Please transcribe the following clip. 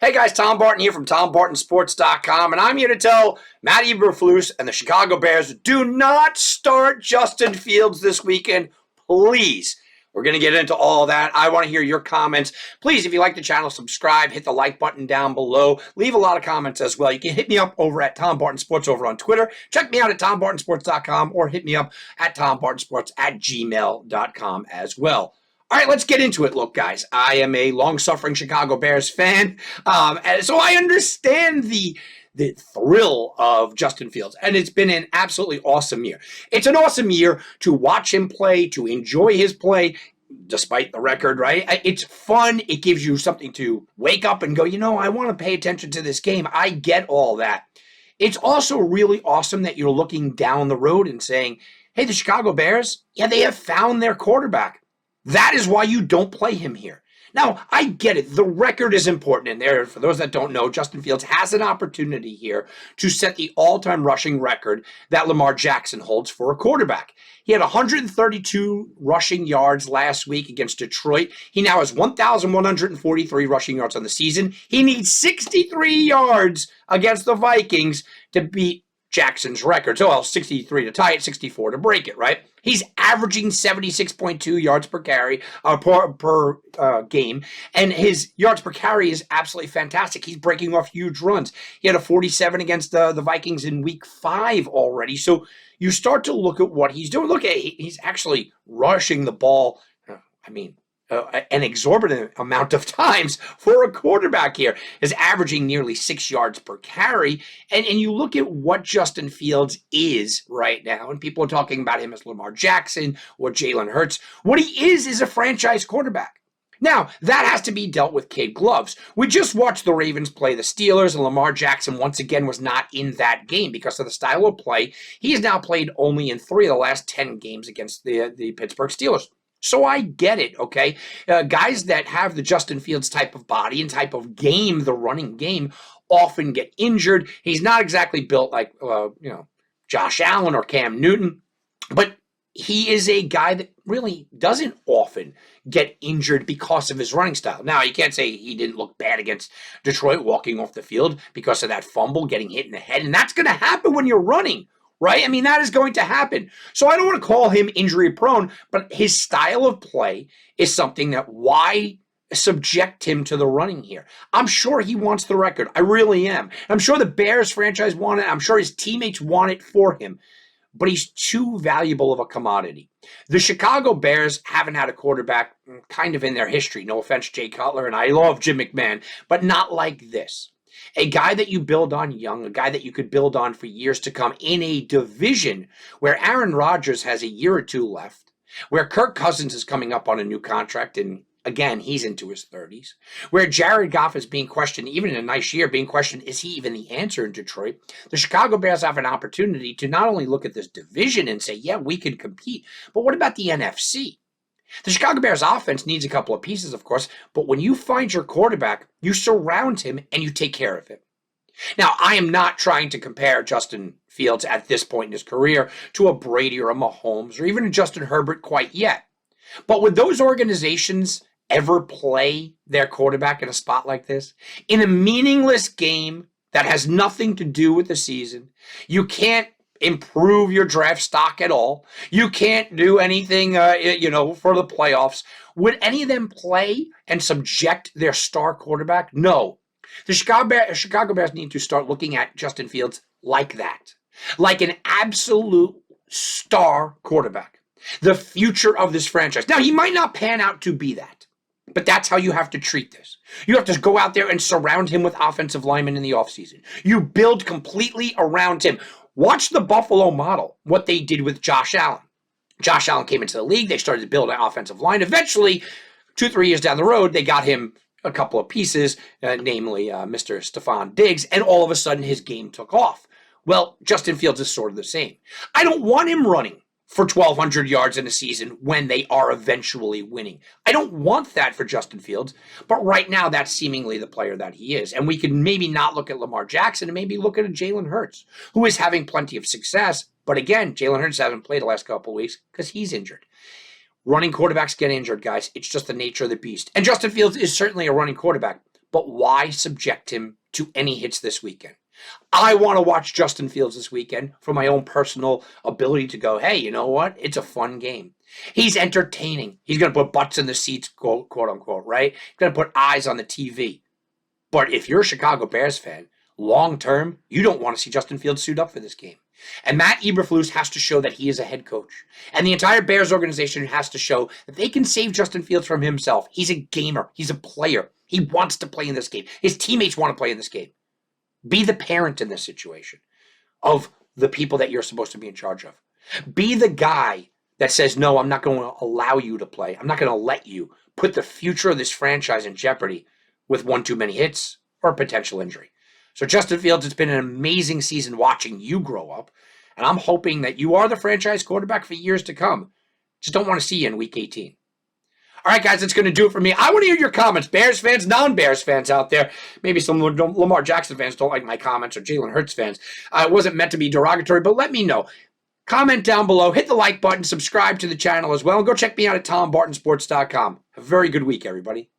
Hey guys, Tom Barton here from TomBartonSports.com, and I'm here to tell Matty Eberflus and the Chicago Bears, do not start Justin Fields this weekend, please. We're going to get into all that. I want to hear your comments. Please, if you like the channel, subscribe, hit the like button down below. Leave a lot of comments as well. You can hit me up over at Tom Barton Sports over on Twitter. Check me out at TomBartonSports.com or hit me up at TomBartonSports@gmail.com as well. All right, let's get into it. Look, guys, I am a long-suffering Chicago Bears fan, and so I understand the thrill of Justin Fields, and it's been an absolutely awesome year. It's an awesome year to watch him play, to enjoy his play, despite the record, right? It's fun. It gives you something to wake up and go, I want to pay attention to this game. I get all that. It's also really awesome that you're looking down the road and saying, hey, the Chicago Bears, they have found their quarterback. That is why you don't play him here. Now, I get it. The record is important in there. For those that don't know, Justin Fields has an opportunity here to set the all-time rushing record that Lamar Jackson holds for a quarterback. He had 132 rushing yards last week against Detroit. He now has 1,143 rushing yards on the season. He needs 63 yards against the Vikings to beat Jackson's record. So, 63 to tie it, 64 to break it, right? He's averaging 76.2 yards per carry per game, and his yards per carry is absolutely fantastic. He's breaking off huge runs. He had a 47 against the Vikings in week 5 already. So you start to look at what he's doing. Look, he's actually rushing the ball. An exorbitant amount of times for a quarterback here is averaging nearly 6 yards per carry. And you look at what Justin Fields is right now, and people are talking about him as Lamar Jackson or Jalen Hurts. What he is a franchise quarterback. Now, that has to be dealt with kid gloves. We just watched the Ravens play the Steelers, and Lamar Jackson once again was not in that game because of the style of play. He has now played only in 3 of the last 10 games against the Pittsburgh Steelers. So I get it, okay? Guys that have the Justin Fields type of body and type of game, the running game, often get injured. He's not exactly built like, Josh Allen or Cam Newton, but he is a guy that really doesn't often get injured because of his running style. Now, you can't say he didn't look bad against Detroit walking off the field because of that fumble, getting hit in the head, and that's going to happen when you're running. Right? That is going to happen. So I don't want to call him injury prone, but his style of play is something that why subject him to the running here? I'm sure he wants the record. I really am. I'm sure the Bears franchise want it. I'm sure his teammates want it for him. But he's too valuable of a commodity. The Chicago Bears haven't had a quarterback kind of in their history. No offense, Jay Cutler, and I love Jim McMahon, but not like this. A guy that you build on young, a guy that you could build on for years to come in a division where Aaron Rodgers has a year or 2 left, where Kirk Cousins is coming up on a new contract, and again, he's into his 30s, where Jared Goff is being questioned, even in a nice year, being questioned, is he even the answer in Detroit? The Chicago Bears have an opportunity to not only look at this division and say, yeah, we can compete, but what about the NFC? The Chicago Bears offense needs a couple of pieces, of course, but when you find your quarterback, you surround him and you take care of him. Now, I am not trying to compare Justin Fields at this point in his career to a Brady or a Mahomes or even a Justin Herbert quite yet. But would those organizations ever play their quarterback in a spot like this? In a meaningless game that has nothing to do with the season, you can't improve your draft stock at all. You can't do anything, for the playoffs. Would any of them play and subject their star quarterback? No. The Chicago Bears need to start looking at Justin Fields like that, like an absolute star quarterback, the future of this franchise. Now, he might not pan out to be that, but that's how you have to treat this. You have to go out there and surround him with offensive linemen in the offseason. You build completely around him. Watch the Buffalo model, what they did with Josh Allen. Josh Allen came into the league. They started to build an offensive line. Eventually, 2-3 years down the road, they got him a couple of pieces, namely Mr. Stephon Diggs, and all of a sudden his game took off. Well, Justin Fields is sort of the same. I don't want him running for 1,200 yards in a season when they are eventually winning. I don't want that for Justin Fields, but right now that's seemingly the player that he is. And we can maybe not look at Lamar Jackson and maybe look at a Jalen Hurts, who is having plenty of success. But again, Jalen Hurts hasn't played the last couple of weeks because he's injured. Running quarterbacks get injured, guys. It's just the nature of the beast. And Justin Fields is certainly a running quarterback, but why subject him to any hits this weekend? I want to watch Justin Fields this weekend for my own personal ability to go, hey, you know what? It's a fun game. He's entertaining. He's going to put butts in the seats, quote unquote, right? He's going to put eyes on the TV. But if you're a Chicago Bears fan, long term, you don't want to see Justin Fields suit up for this game. And Matt Eberflus has to show that he is a head coach. And the entire Bears organization has to show that they can save Justin Fields from himself. He's a gamer. He's a player. He wants to play in this game. His teammates want to play in this game. Be the parent in this situation of the people that you're supposed to be in charge of. Be the guy that says, no, I'm not going to allow you to play. I'm not going to let you put the future of this franchise in jeopardy with one too many hits or a potential injury. So Justin Fields, it's been an amazing season watching you grow up. And I'm hoping that you are the franchise quarterback for years to come. Just don't want to see you in week 18. All right, guys, that's going to do it for me. I want to hear your comments. Bears fans, non-Bears fans out there. Maybe some Lamar Jackson fans don't like my comments, or Jalen Hurts fans. It wasn't meant to be derogatory, but let me know. Comment down below. Hit the like button. Subscribe to the channel as well. And go check me out at TomBartonSports.com. Have a very good week, everybody.